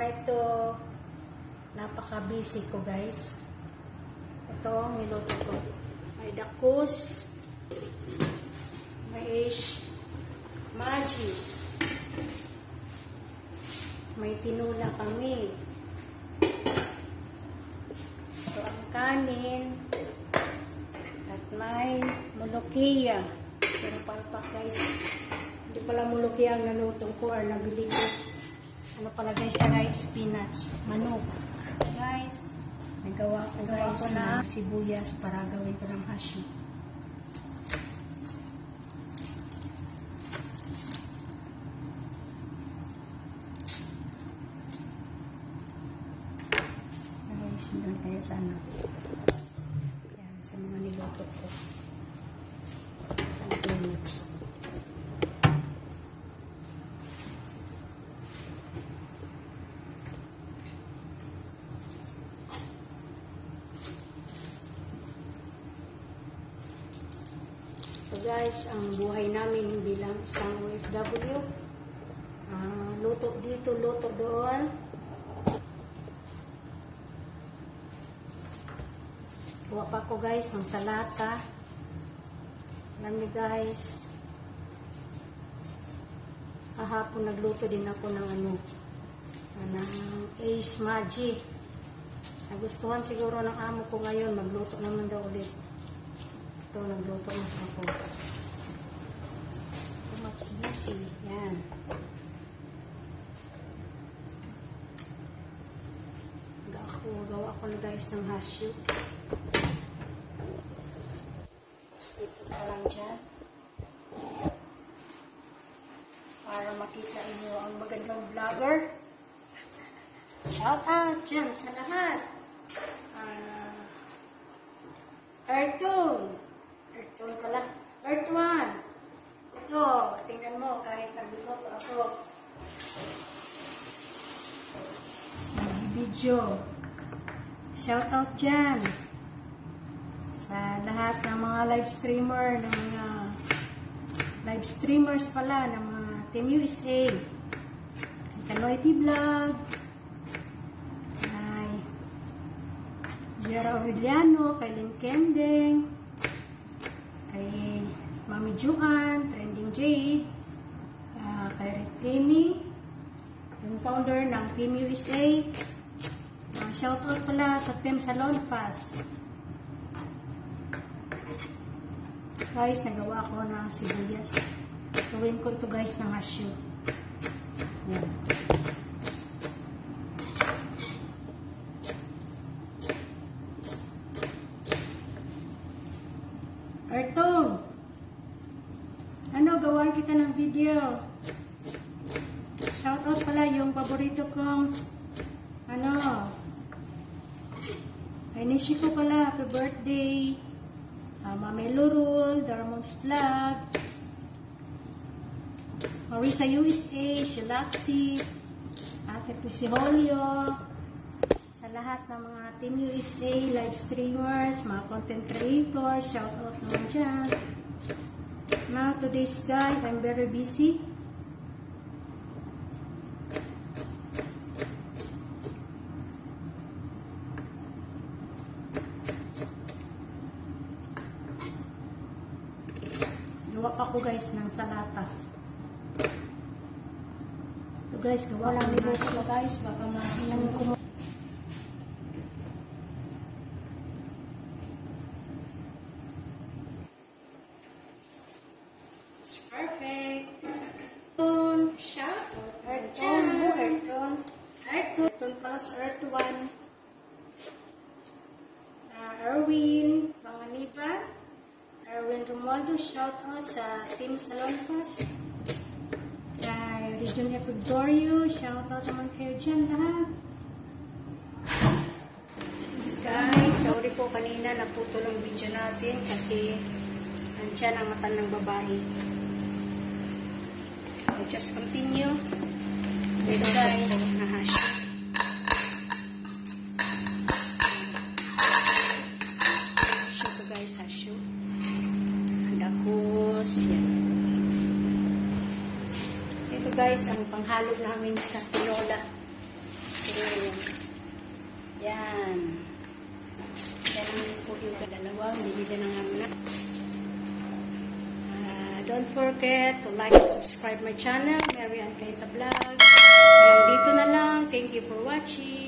ito, napaka-busy ko guys. Ito, niluto ko. May dakos, may maji, may tinula kami. Ito ang kanin, at may mulukiya. Pero palpak guys, hindi pala mulukiya ang nalutong ko or nabili ko. Ano pala guys, guys, spinach, manok. Guys, nagawa ko guys na sibuyas para gawin ko ng hashi. Guys, doon tayo sa ano. Yan, sa mga niluto ko. Next. So guys, ang buhay namin bilang isang OFW, luto dito, luto doon. Kuha pa ko guys ng salata. Alam niyo guys, kahapon nagluto din ako ng ng Ace Magic. Nagustuhan siguro ng amo ko ngayon, magluto naman daw ulit. Ito, nagluto na ako. Too much busy. Yan. Gawa ko na guys ng hashu. Dito pa lang dyan. Para makita niyo ang magandang vlogger. Shout out dyan sa lahat. Earthone. Earthone pala. Earth One. Ito, tingnan mo kahit nagluto ako. Nag-video. Shout out dyan sa lahat ng mga live streamer, ng mga live streamers pala, ng mga Team USA. Kay Kaloy T Vlog, kay Jera Aureliano, kay Lynn Kendeng, kay Mami Juan, Trending Jade, kay Rick Cleaning, yung founder ng Team USA. Shoutout pala sa Team Salon Pass. Guys, nagawa ko ng sibuyas. Gawin ko ito guys ng hasyu. Yan. Artong! Ano, gawan kita ng video. Shoutout pala yung paborito kong ay nishi ko pala, happy birthday. Mami Lurul, Darmon's Vlog, Marisa USA, Shilaxi, Ate Pisiholio, sa lahat ng mga Team USA, live streamers, mga content creators, shout out naman dyan. Now, today's guy, I'm very busy. Gawa ako guys ng salata. Ito guys, gawa lang nito ko guys. Baka mahinang ko. It's perfect. Shout out. Earthone. Earthone plus Earth One. Erwin Panganiban. Erwin Romualdo, shout out sa Team Salon Pass. Kay Region Epigorio, shout out naman kayo dyan lahat. Guys, sorry po kanina naputol ang video natin kasi andyan ang mata ng babae. So, just continue. Ito guys, na hash. Ito guys, ang panghalog namin sa tinola. cream. Yan. Yan ang po yung dalawang binili ng anak. Don't forget to like and subscribe my channel, Mary Ann Caita Vlog. Hanggang dito na lang. Thank you for watching.